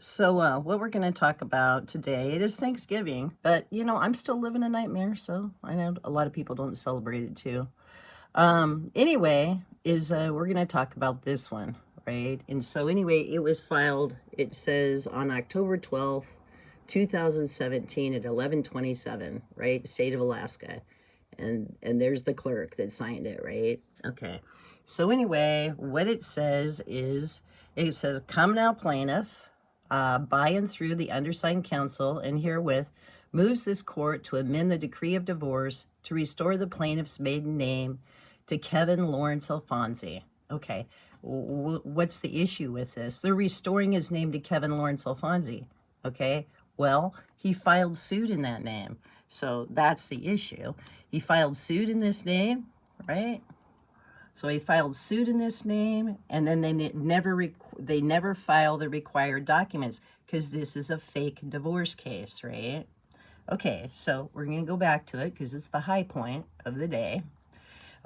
What we're going to talk about today, it is Thanksgiving, but I'm still living a nightmare, so I know a lot of people don't celebrate it too. We're going to talk about this one, right? And so anyway, it was filed, it says on October 12th, 2017 at 11:27, right? State of Alaska. And there's the clerk that signed it, right? Okay. So anyway, what it says is, it says, "Come now, plaintiff, by and through the undersigned counsel, and herewith moves this court to amend the decree of divorce to restore the plaintiff's maiden name to Kevin Lawrence Alfonsi." Okay, what's the issue with this? They're restoring his name to Kevin Lawrence Alfonsi. Okay, well, he filed suit in that name. So that's the issue. He filed suit in this name, right? So he filed suit in this name, and then they never file the required documents because this is a fake divorce case, right? Okay, so we're going to go back to it because it's the high point of the day.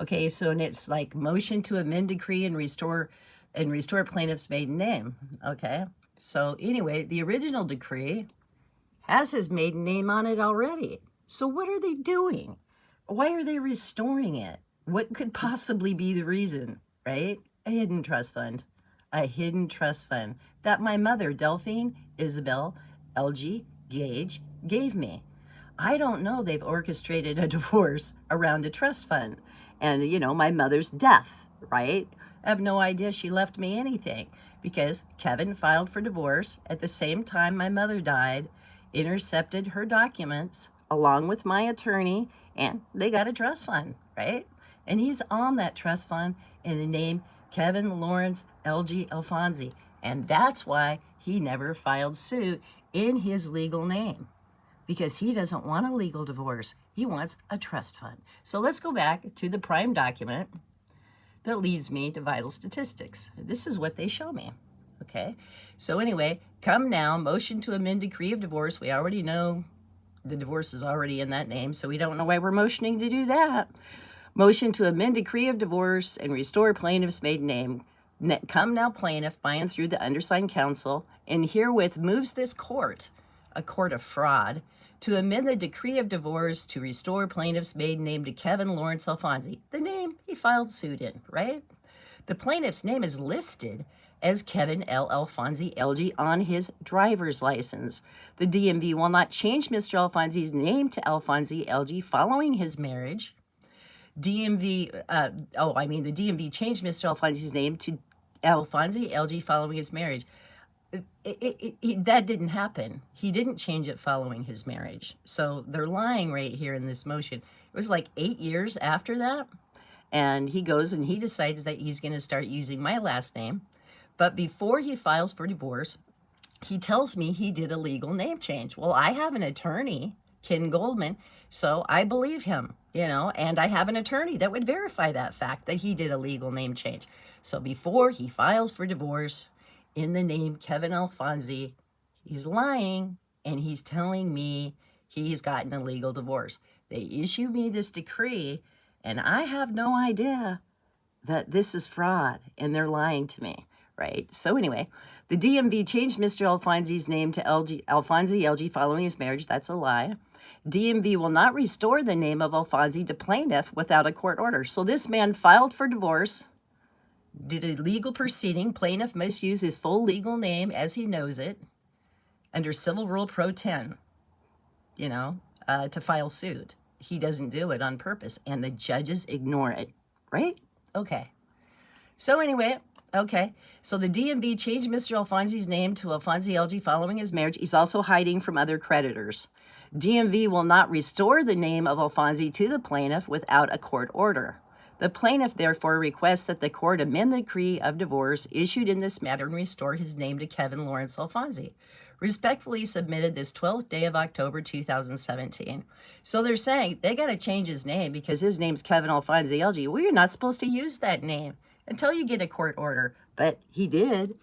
Okay, so and it's like motion to amend decree and restore plaintiff's maiden name. Okay, so anyway, the original decree has his maiden name on it already. So what are they doing? Why are they restoring it? What could possibly be the reason, right? A hidden trust fund. A hidden trust fund that my mother, Delphine Isabel Elgee-Gage, gave me. I don't know, they've orchestrated a divorce around a trust fund. And, my mother's death, right? I have no idea she left me anything because Kevin filed for divorce at the same time my mother died, intercepted her documents along with my attorney, and they got a trust fund, right? And he's on that trust fund in the name Kevin Lawrence Elgee Alfonsi. And that's why he never filed suit in his legal name, because he doesn't want a legal divorce. He wants a trust fund. So let's go back to the prime document that leads me to vital statistics. This is what they show me. Okay, so anyway, come now, motion to amend decree of divorce. We already know the divorce is already in that name, so we don't know why we're motioning to do that. Motion to amend decree of divorce and restore plaintiff's maiden name. Come now, plaintiff, by and through the undersigned counsel, and herewith moves this court, a court of fraud, to amend the decree of divorce to restore plaintiff's maiden name to Kevin Lawrence Alfonsi, the name he filed suit in, right? The plaintiff's name is listed as Kevin L. Alfonsi Elgee on his driver's license. The DMV will not change Mr. Alfonsi's name to Alfonsi Elgee following his marriage. The DMV changed Mr. Alfonsi's name to Alfonsi Elgee following his marriage. That didn't happen. He didn't change it following his marriage. So they're lying right here in this motion. It was like 8 years after that. And he goes and he decides that he's going to start using my last name. But before he files for divorce, he tells me he did a legal name change. Well, I have an attorney, Ken Goldman, so I believe him, and I have an attorney that would verify that fact, that he did a legal name change. So before he files for divorce in the name Kevin Alfonsi, he's lying, and he's telling me he's gotten a legal divorce. They issue me this decree, and I have no idea that this is fraud, and they're lying to me, right? So anyway, the DMV changed Mr. Alfonsi's name to Alfonsi Elgee following his marriage. That's a lie. DMV will not restore the name of Alfonsi to plaintiff without a court order. So this man filed for divorce, did a legal proceeding. Plaintiff must use his full legal name as he knows it under Civil Rule Pro 10, to file suit. He doesn't do it on purpose, and the judges ignore it, right? Okay. So anyway, so the DMV changed Mr. Alfonsi's name to Alfonsi Elgee following his marriage. He's also hiding from other creditors. DMV will not restore the name of Alfonsi to the plaintiff without a court order. The plaintiff therefore requests that the court amend the decree of divorce issued in this matter and restore his name to Kevin Lawrence Alfonsi. Respectfully submitted this 12th day of October 2017. So they're saying they got to change his name because his name's Kevin Alfonsi Elgee. Well, you're not supposed to use that name until you get a court order. But he did,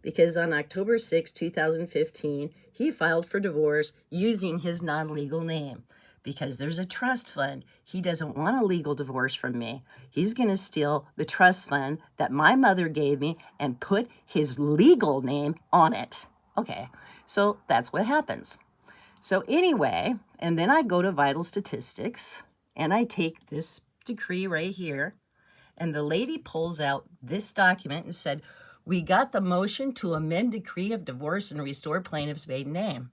because on October 6, 2015, he filed for divorce using his non-legal name. Because there's a trust fund. He doesn't want a legal divorce from me. He's going to steal the trust fund that my mother gave me and put his legal name on it. Okay, so that's what happens. So anyway, and then I go to vital statistics and I take this decree right here, and the lady pulls out this document and said, we got the motion to amend decree of divorce and restore plaintiff's maiden name.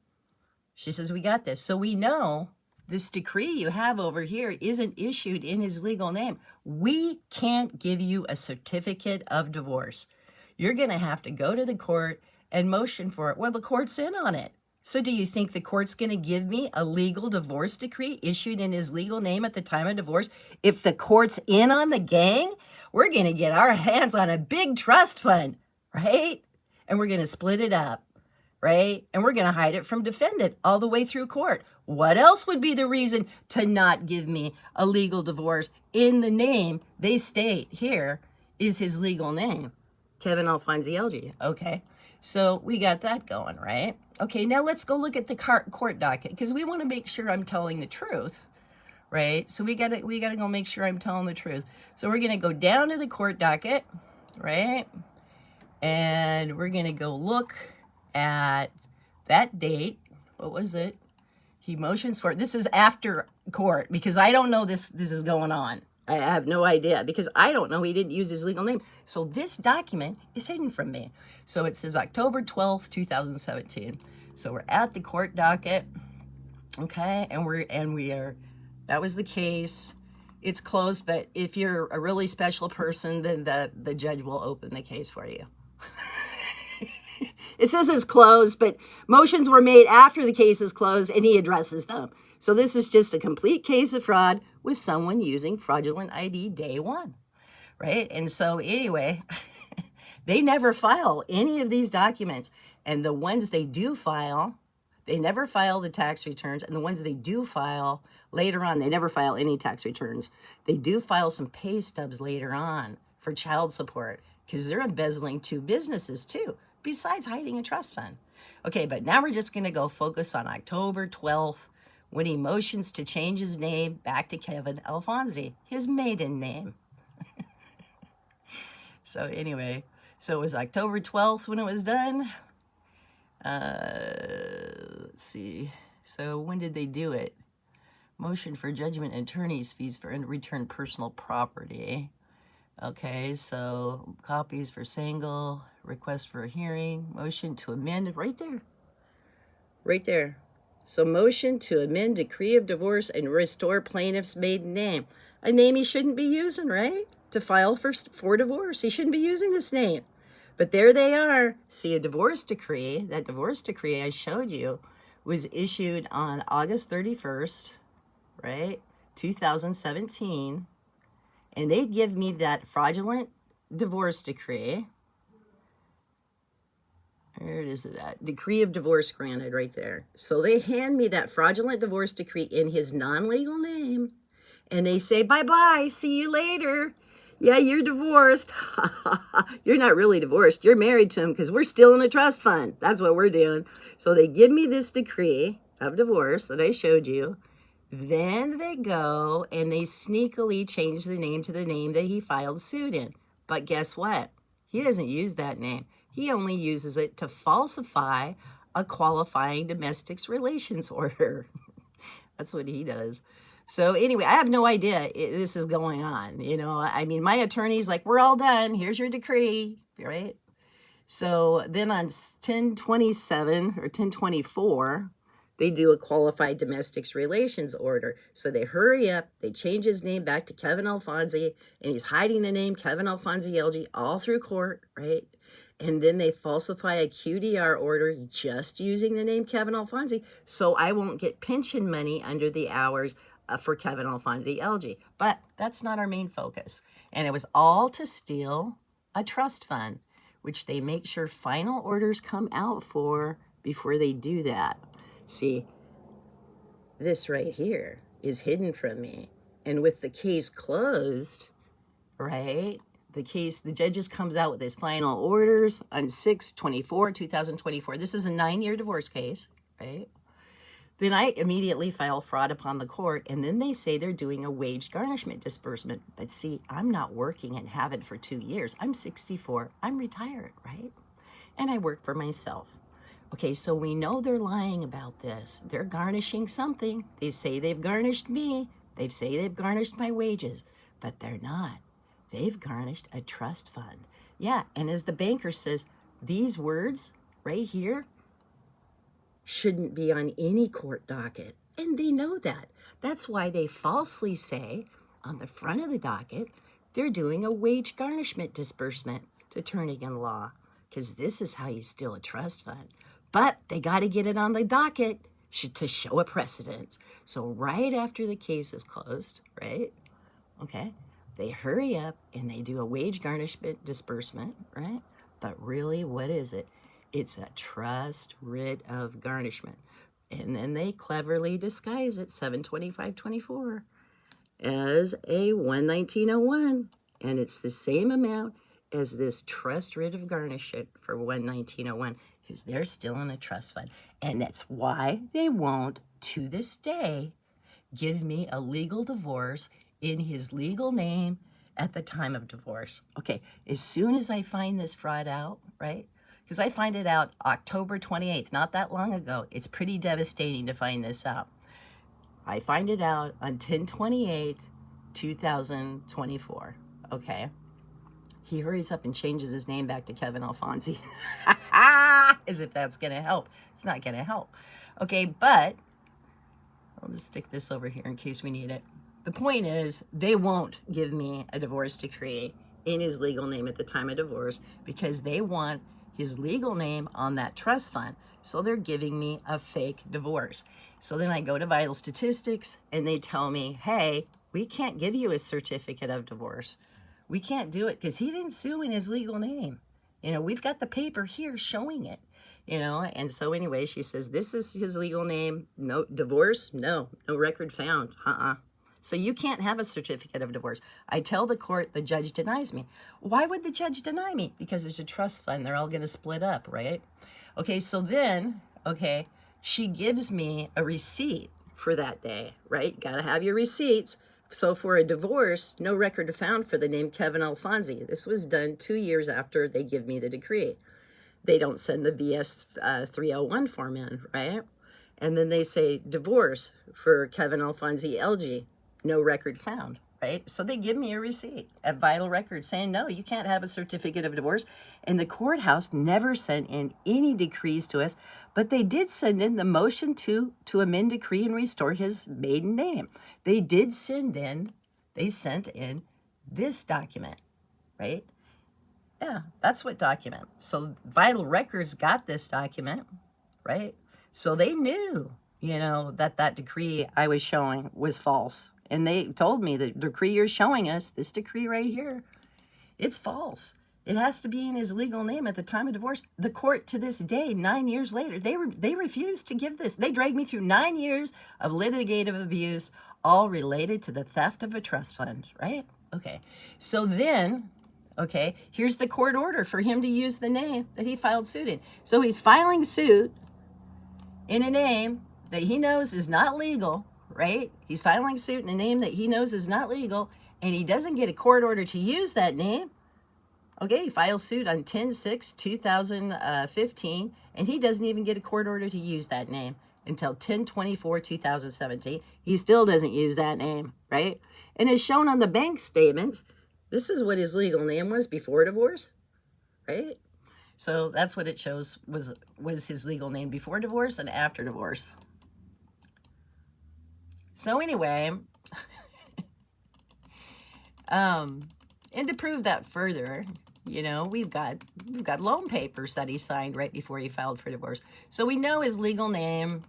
She says, we got this. So we know this decree you have over here isn't issued in his legal name. We can't give you a certificate of divorce. You're going to have to go to the court and motion for it. Well, the court's in on it. So do you think the court's going to give me a legal divorce decree issued in his legal name at the time of divorce? If the court's in on the gang, we're going to get our hands on a big trust fund, right? And we're going to split it up, right? And we're going to hide it from defendant all the way through court. What else would be the reason to not give me a legal divorce in the name they state here is his legal name? Kevin Alfonsi Elgee. Okay, so we got that going, right? Okay, now let's go look at the court docket, because we want to make sure I'm telling the truth, right? So we gotta go make sure I'm telling the truth. So we're gonna go down to the court docket, right? And we're gonna go look at that date. What was it? He motions for it. This is after court, because I don't know this is going on. I have no idea, because I don't know he didn't use his legal name. So this document is hidden from me. So it says October 12th, 2017. So we're at the court docket, okay? And we are, that was the case. It's closed, but if you're a really special person, then the judge will open the case for you. It says it's closed, but motions were made after the case is closed, and he addresses them. So this is just a complete case of fraud with someone using fraudulent ID day one, right? And so anyway, they never file any of these documents. And the ones they do file, they never file the tax returns. And the ones they do file later on, they never file any tax returns. They do file some pay stubs later on for child support, because they're embezzling two businesses too, besides hiding a trust fund. Okay, but now we're just going to go focus on October 12th, when he motions to change his name back to Kevin Alfonsi, his maiden name. So anyway, so it was October 12th when it was done. Let's see. So when did they do it? Motion for judgment, attorney's fees for unreturned personal property. Okay, so copies for single, request for a hearing, motion to amend, right there. Right there. So motion to amend decree of divorce and restore plaintiff's maiden name. A name he shouldn't be using, right? To file for divorce. He shouldn't be using this name. But there they are. See, a divorce decree, that divorce decree I showed you, was issued on August 31st, right? 2017. And they give me that fraudulent divorce decree. Where is it at? Decree of divorce granted right there. So they hand me that fraudulent divorce decree in his non-legal name. And they say, bye-bye, see you later. Yeah, you're divorced. You're not really divorced. You're married to him, because we're still in a trust fund. That's what we're doing. So they give me this decree of divorce that I showed you. Then they go and they sneakily change the name to the name that he filed suit in. But guess what? He doesn't use that name. He only uses it to falsify a qualifying domestic relations order. That's what he does. So anyway, I have no idea this is going on. You know, I mean, my attorney's like, we're all done. Here's your decree, right? So then on 10/27 or 10/24, they do a qualified domestic relations order. So they hurry up, they change his name back to Kevin Alfonsi, and he's hiding the name Kevin Alfonsi Elgee all through court, right? And then they falsify a QDR order just using the name Kevin Alfonsi, so I won't get pension money under the hours for Kevin Alfonsi Elgee. But that's not our main focus. And it was all to steal a trust fund, which they make sure final orders come out for before they do that. See, this right here is hidden from me. And with the case closed, right, the judges comes out with his final orders on 6/24/2024. This is a 9-year divorce case, right? Then I immediately file fraud upon the court, and then they say they're doing a wage garnishment disbursement. But see, I'm not working and haven't for 2 years. I'm 64. I'm retired, right? And I work for myself. Okay, so we know they're lying about this. They're garnishing something. They say they've garnished me. They say they've garnished my wages, but they're not. They've garnished a trust fund. Yeah, and as the banker says, these words right here shouldn't be on any court docket. And they know that. That's why they falsely say on the front of the docket, they're doing a wage garnishment disbursement to Turnigan-Law, because this is how you steal a trust fund. But they got to get it on the docket to show a precedent. So right after the case is closed, right? Okay, they hurry up and they do a wage garnishment disbursement, right? But really, what is it? It's a trust writ of garnishment. And then they cleverly disguise it, 725.24, as a 119.01. And it's the same amount as this trust writ of garnishment for 119.01, because they're still in a trust fund. And that's why they won't, to this day, give me a legal divorce in his legal name at the time of divorce. Okay, as soon as I find this fraud out, right? Because I find it out October 28th, not that long ago. It's pretty devastating to find this out. I find it out on 10/28/2024, okay? He hurries up and changes his name back to Kevin Alfonsi. As if that's going to help. It's not going to help. Okay, but I'll just stick this over here in case we need it. The point is, they won't give me a divorce decree in his legal name at the time of divorce because they want his legal name on that trust fund. So they're giving me a fake divorce. So then I go to Vital Statistics and they tell me, hey, we can't give you a certificate of divorce. We can't do it because he didn't sue in his legal name. You know, we've got the paper here showing it, you know. And so anyway, she says, this is his legal name. No divorce? No record found. So you can't have a certificate of divorce. I tell the court, the judge denies me. Why would the judge deny me? Because there's a trust fund. They're all going to split up, right? Okay, so then, okay, she gives me a receipt for that day, right? Got to have your receipts. So for a divorce, no record found for the name Kevin Alfonsi. This was done 2 years after they give me the decree. They don't send the VS 301 form in, right? And then they say divorce for Kevin Alfonsi Elgee. No record found, right? So they give me a receipt at Vital Records saying, no, you can't have a certificate of divorce. And the courthouse never sent in any decrees to us, but they did send in the motion to amend decree and restore his maiden name. They did send in, they sent in this document, right? Yeah, that's what document. So Vital Records got this document, right? So they knew, you know, that decree I was showing was false. And they told me the decree you're showing us, this decree right here, it's false. It has to be in his legal name at the time of divorce. The court to this day, 9 years later, they refused to give this. They dragged me through 9 years of litigative abuse, all related to the theft of a trust fund, right? Okay, so then, okay, here's the court order for him to use the name that he filed suit in. So he's filing suit in a name that he knows is not legal, right? He's filing suit in a name that he knows is not legal, and he doesn't get a court order to use that name. Okay, he files suit on 10/6/2015, and he doesn't even get a court order to use that name until 10/24/2017. He still doesn't use that name, right? And as shown on the bank statements, this is what his legal name was before divorce, right? So that's what it shows was his legal name before divorce and after divorce. So anyway, and to prove that further, you know, we've got loan papers that he signed right before he filed for divorce. So we know his legal name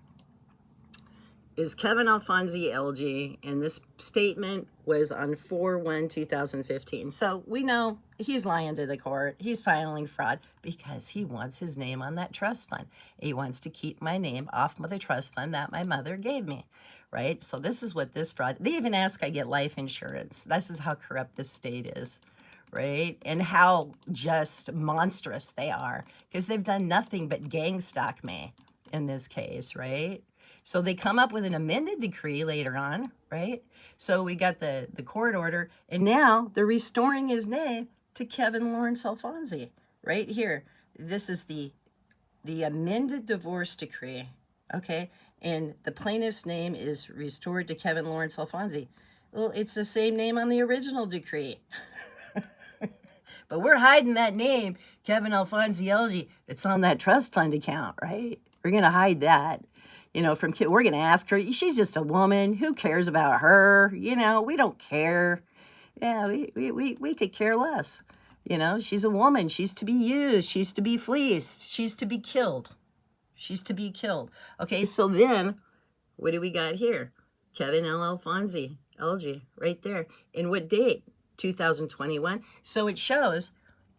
is Kevin Alfonsi Elgee, and this statement was on 4/1/2015. So we know he's lying to the court. He's filing fraud because he wants his name on that trust fund. He wants to keep my name off of the trust fund that my mother gave me, right? So this is what this fraud, they even ask I get life insurance. This is how corrupt this state is, right? And how just monstrous they are, because they've done nothing but gang stalk me in this case, right? So they come up with an amended decree later on, right? So we got the court order, and now they're restoring his name to Kevin Lawrence Alfonsi right here. This is the the amended divorce decree, okay, and the plaintiff's name is restored to Kevin Lawrence Alfonsi. Well, it's the same name on the original decree. But we're hiding that name, Kevin Alfonsi Elgee, that's on that trust fund account, right? We're going to hide that. You know, we're going to ask her, she's just a woman. Who cares about her? You know, we don't care. Yeah, we could care less. You know, she's a woman. She's to be used. She's to be fleeced. She's to be killed. She's to be killed. Okay, so then, what do we got here? Kevin L. Alfonsi Elgee, right there. In what date? 2021. So it shows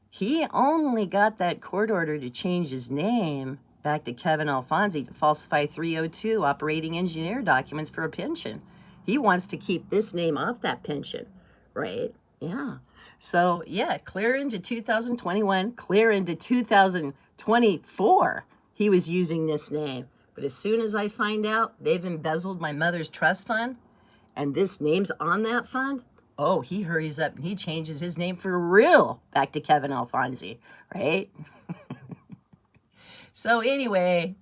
he only got that court order to change his name back to Kevin Alfonsi to falsify 302 operating engineer documents for a pension. He wants to keep this name off that pension, right? Yeah. So yeah, clear into 2021, clear into 2024, he was using this name. But as soon as I find out they've embezzled my mother's trust fund and this name's on that fund, oh, he hurries up and he changes his name for real back to Kevin Alfonsi, right? So anyway,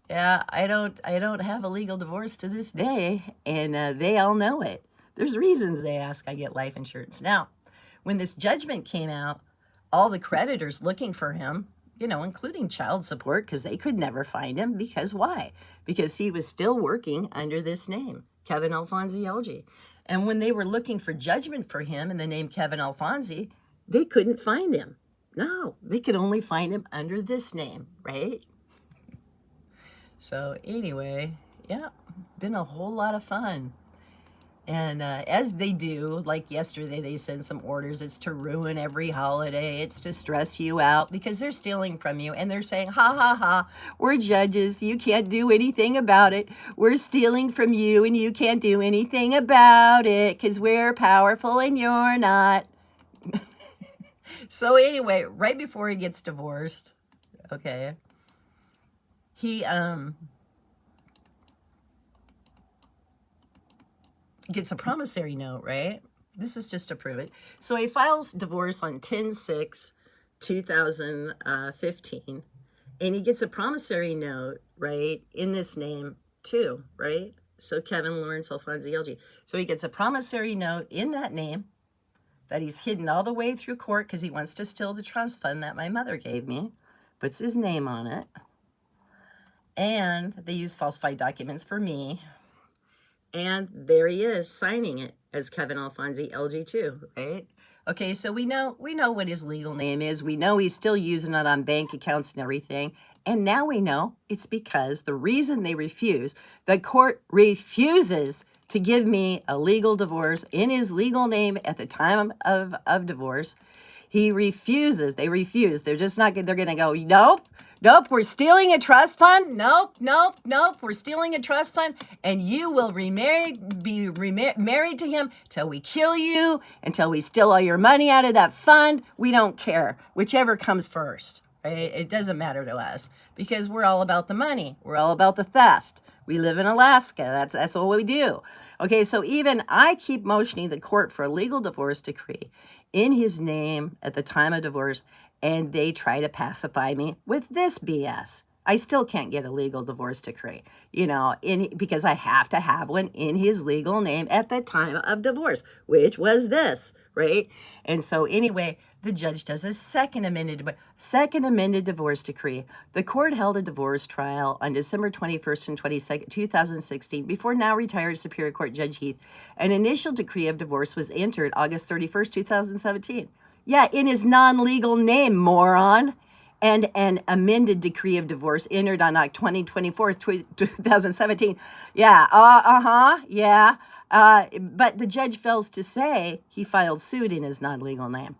yeah, I don't have a legal divorce to this day, and they all know it. There's reasons they ask I get life insurance. Now, when this judgment came out, all the creditors looking for him, you know, including child support, because they could never find him. Because why? Because he was still working under this name, Kevin Alfonsi Elgee. And when they were looking for judgment for him in the name Kevin Alfonsi, they couldn't find him. No, they could only find him under this name, right? So anyway, yeah, been a whole lot of fun. And as they do, like yesterday, they send some orders. It's to ruin every holiday. It's to stress you out because they're stealing from you. And they're saying, ha, ha, ha, we're judges. You can't do anything about it. We're stealing from you and you can't do anything about it because we're powerful and you're not. So anyway, right before he gets divorced, okay, he gets a promissory note, right? This is just to prove it. So he files divorce on 10/6/2015, and he gets a promissory note, right, in this name too, right? So Kevin Lawrence Alfonsi Elgee. So he gets a promissory note in that name that he's hidden all the way through court because he wants to steal the trust fund that my mother gave me, puts his name on it, and they use falsified documents for me. And there he is signing it as Kevin Alfonsi Elgee too, right? Okay, so we know what his legal name is. We know he's still using it on bank accounts and everything. And now we know it's because the reason they refuse, the court refuses to give me a legal divorce in his legal name at the time of divorce. He refuses. They refuse. They're just not, they're going to go, nope, we're stealing a trust fund. Nope, we're stealing a trust fund. And you will be married to him till we kill you, until we steal all your money out of that fund. We don't care. Whichever comes first, right? It doesn't matter to us because we're all about the money. We're all about the theft. We live in Alaska. That's what we do. Okay, so even I keep motioning the court for a legal divorce decree in his name at the time of divorce, and they try to pacify me with this BS. I still can't get a legal divorce decree, you know, because I have to have one in his legal name at the time of divorce, which was this, right? And so anyway, the judge does a second amended divorce decree. The court held a divorce trial on December 21st and 22nd, 2016, before now retired Superior Court Judge Heath. An initial decree of divorce was entered August 31st, 2017. Yeah, in his non-legal name, moron. And an amended decree of divorce entered on October 24th, 2017. Yeah, but the judge fails to say he filed suit in his non-legal name.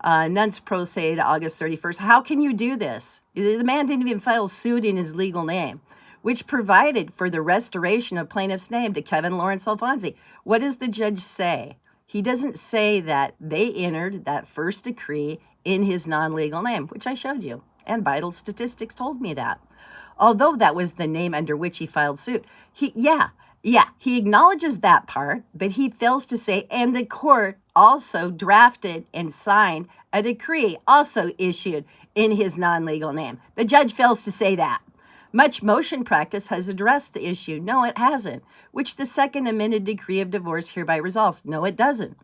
Nuns pro se to August 31st. How can you do this? The man didn't even file suit in his legal name, which provided for the restoration of plaintiff's name to Kevin Lawrence Alfonsi. What does the judge say? He doesn't say that they entered that first decree in his non-legal name, which I showed you, and vital statistics told me that. Although that was the name under which he filed suit, he acknowledges that part, but he fails to say, and the court also drafted and signed a decree also issued in his non-legal name. The judge fails to say that. Much motion practice has addressed the issue. No, it hasn't. Which the second amended decree of divorce hereby resolves. No, it doesn't.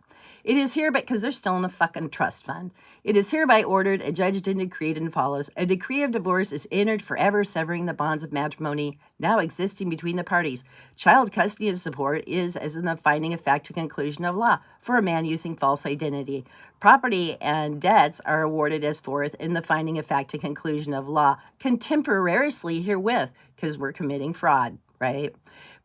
It is hereby, because they're still in a fucking trust fund. It is hereby ordered, adjudged, and decreed, and follows. A decree of divorce is entered forever, severing the bonds of matrimony now existing between the parties. Child custody and support is, as in the finding of fact to conclusion of law, for a man using false identity. Property and debts are awarded as forth in the finding of fact to conclusion of law, contemporaneously herewith, because we're committing fraud, right?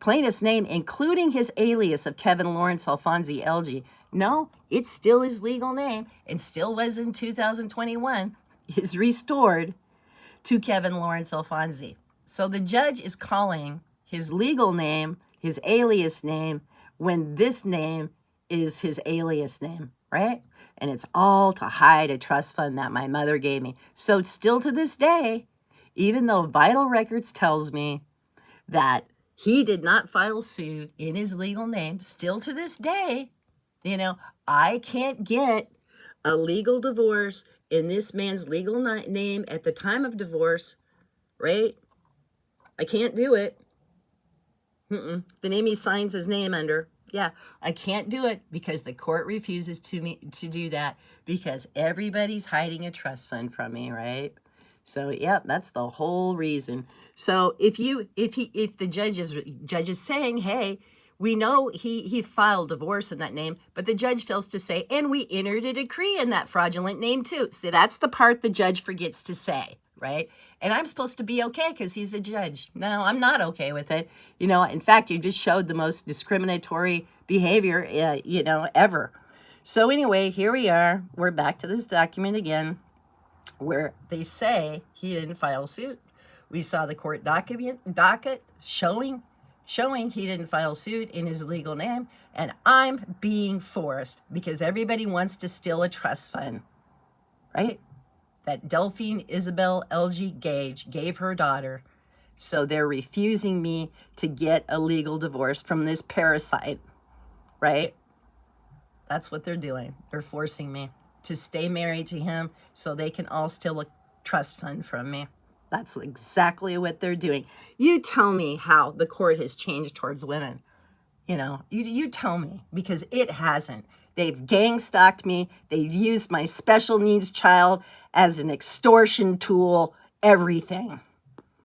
Plaintiff's name, including his alias of Kevin Lawrence Alfonsi Elgee. No, it's still his legal name and still was in 2021, is restored to Kevin Lawrence Alfonsi. So the judge is calling his legal name his alias name when this name is his alias name, right? And it's all to hide a trust fund that my mother gave me. So still to this day, even though Vital Records tells me that he did not file suit in his legal name, still to this day, I can't get a legal divorce in this man's legal name at the time of divorce, right? I can't do it. The name he signs his name under. Yeah, I can't do it because the court refuses to do that because everybody's hiding a trust fund from me, right? So, yeah, that's the whole reason. So if the judge is saying, hey, we know he filed divorce in that name, but the judge fails to say, and we entered a decree in that fraudulent name too. So that's the part the judge forgets to say, right? And I'm supposed to be okay because he's a judge. No, I'm not okay with it. In fact, you just showed the most discriminatory behavior, ever. So anyway, here we are. We're back to this document again where they say he didn't file suit. We saw the court docket showing he didn't file suit in his legal name, and I'm being forced because everybody wants to steal a trust fund, right? That Delphine Isabel Elgee-Gage gave her daughter. So they're refusing me to get a legal divorce from this parasite, right? That's what they're doing. They're forcing me to stay married to him so they can all steal a trust fund from me. That's exactly what they're doing. You tell me how the court has changed towards women. You tell me, because it hasn't. They've gang-stalked me. They've used my special needs child as an extortion tool, everything.